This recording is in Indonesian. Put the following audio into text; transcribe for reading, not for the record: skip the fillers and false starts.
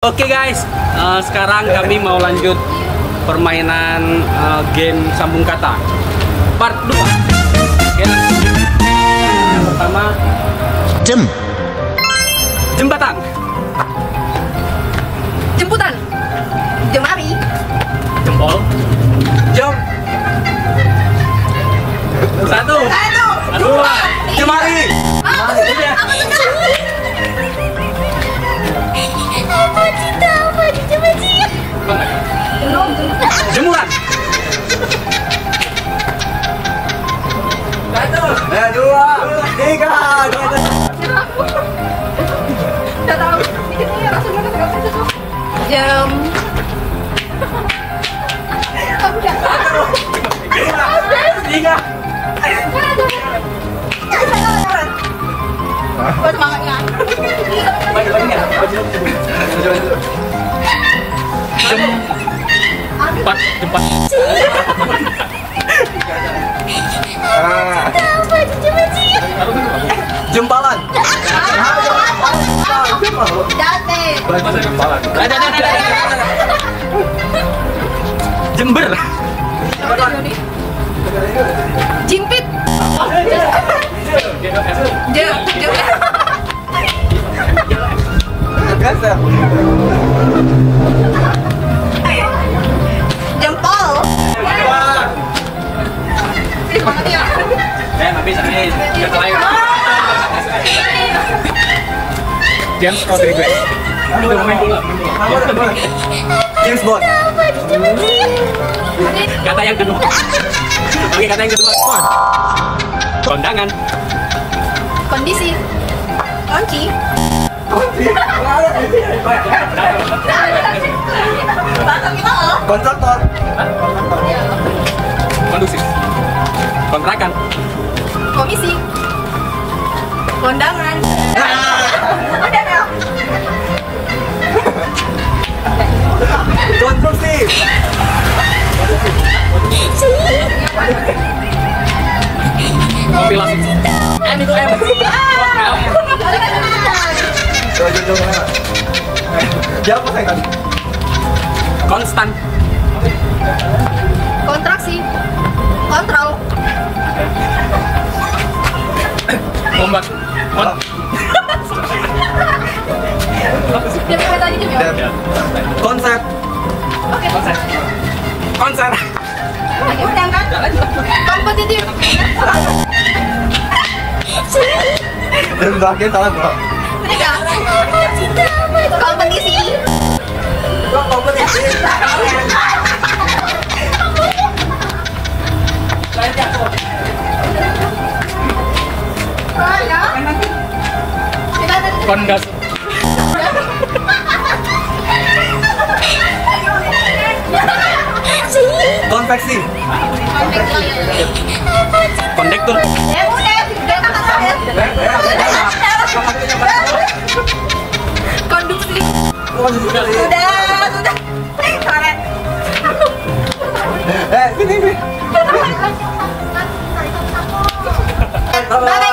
Oke guys, sekarang kami mau lanjut permainan game sambung kata part 2. Oke, yang pertama jembatan, jemputan, jemari, jempol, jam, satu, dua, jemari. Jemuran. Dua, tiga. Jam. Tiga. Buat semangatnya. Jempat. Jempalan. Jember. Jimpit. Jempol. James Rodriguez. James Bond. Kata yang kedua. Oke, kata yang kedua. Kondangan. Kondisi. Kunci. Kontraktor. Konduksi. Kontrakan. Komisi. Kondangan. Udah dong. Konstruksi. Kompilasi. Itu M. Jawab apa tadi? Konstan. Kontraksi. Kontrol. Ombak. Dia pakai tadi jam ya? Konsep. Oke. Konser. Lagi udah kan? Kompetitif. Dan terakhir salah bro. Udah. Kompetisi. Kompetisi. Kondas. Konveksi. Kondektur. Konduksi. Sudah. Sudah. Keren. Sini. Bye.